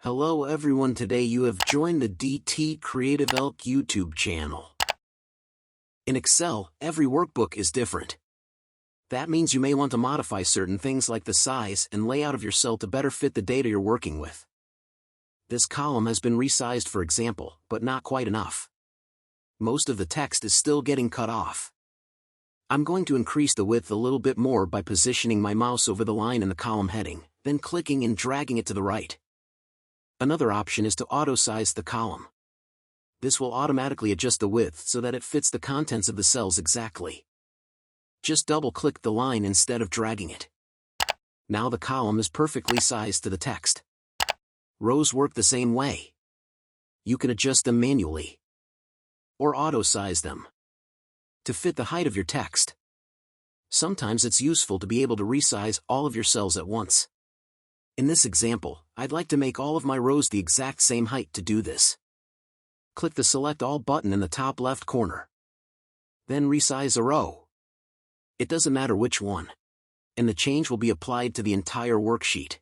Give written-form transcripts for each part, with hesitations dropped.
Hello everyone, today you have joined the DT Creative Elk YouTube channel. In Excel, every workbook is different. That means you may want to modify certain things like the size and layout of your cell to better fit the data you're working with. This column has been resized for example, but not quite enough. Most of the text is still getting cut off. I'm going to increase the width a little bit more by positioning my mouse over the line in the column heading, then clicking and dragging it to the right. Another option is to auto-size the column. This will automatically adjust the width so that it fits the contents of the cells exactly. Just double-click the line instead of dragging it. Now the column is perfectly sized to the text. Rows work the same way. You can adjust them manually or auto-size them to fit the height of your text. Sometimes it's useful to be able to resize all of your cells at once. In this example, I'd like to make all of my rows the exact same height. To do this, click the Select All button in the top left corner. Then resize a row. It doesn't matter which one, and the change will be applied to the entire worksheet.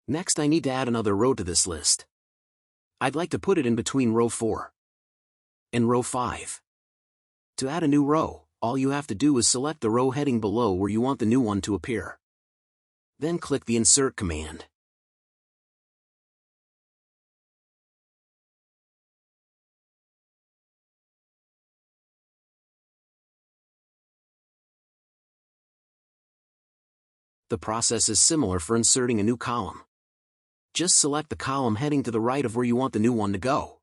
Next, I need to add another row to this list. I'd like to put it in between row 4 and row 5. To add a new row, all you have to do is select the row heading below where you want the new one to appear. Then click the Insert command. The process is similar for inserting a new column. Just select the column heading to the right of where you want the new one to go.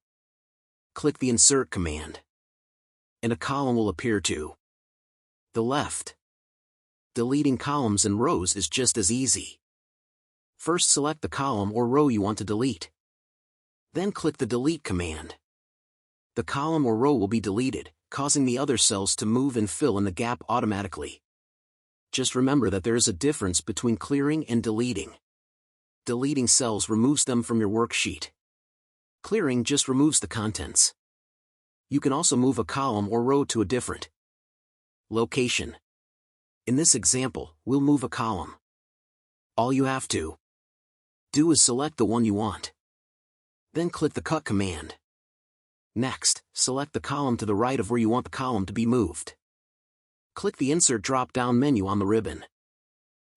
Click the Insert command, and a column will appear to the left. Deleting columns and rows is just as easy. First, select the column or row you want to delete. Then click the Delete command. The column or row will be deleted, causing the other cells to move and fill in the gap automatically. Just remember that there is a difference between clearing and deleting. Deleting cells removes them from your worksheet. Clearing just removes the contents. You can also move a column or row to a different location. In this example, we'll move a column. All you have to do is select the one you want. Then click the Cut command. Next, select the column to the right of where you want the column to be moved. Click the Insert drop-down menu on the ribbon.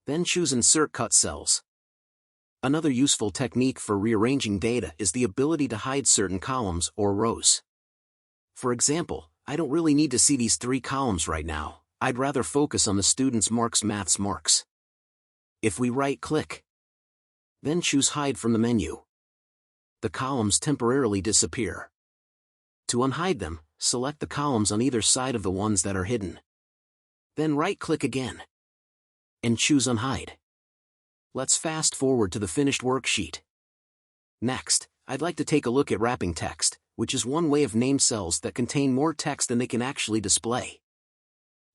Then choose Insert Cut Cells. Another useful technique for rearranging data is the ability to hide certain columns or rows. For example, I don't really need to see these 3 columns right now. I'd rather focus on the student's maths marks. If we right-click, then choose Hide from the menu, the columns temporarily disappear. To unhide them, select the columns on either side of the ones that are hidden. Then right-click again, and choose Unhide. Let's fast forward to the finished worksheet. Next, I'd like to take a look at wrapping text, which is one way of naming cells that contain more text than they can actually display.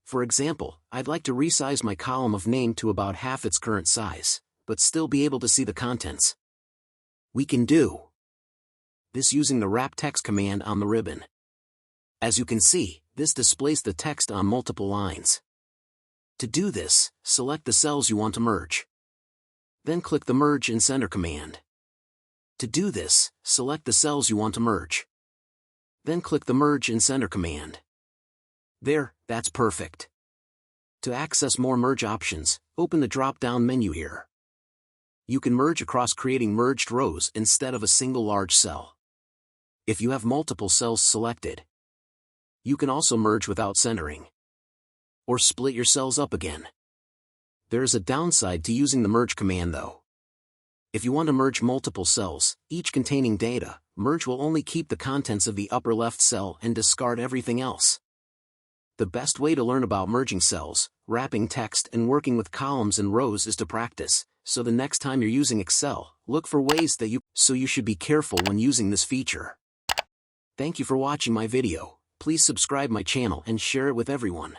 For example, I'd like to resize my column of name to about half its current size, but still be able to see the contents. We can do this using the Wrap Text command on the ribbon. As you can see, this displays the text on multiple lines. To do this, select the cells you want to merge. Then click the Merge and Center command. To do this, select the cells you want to merge. Then click the Merge and Center command. There, that's perfect. To access more merge options, open the drop-down menu here. You can merge across, creating merged rows instead of a single large cell. If you have multiple cells selected, you can also merge without centering, or split your cells up again. There is a downside to using the Merge command though. If you want to merge multiple cells, each containing data, Merge will only keep the contents of the upper left cell and discard everything else. The best way to learn about merging cells, wrapping text and working with columns and rows is to practice, so the next time you're using Excel, look for ways that you should be careful when using this feature. Thank you for watching my video. Please subscribe my channel and share it with everyone.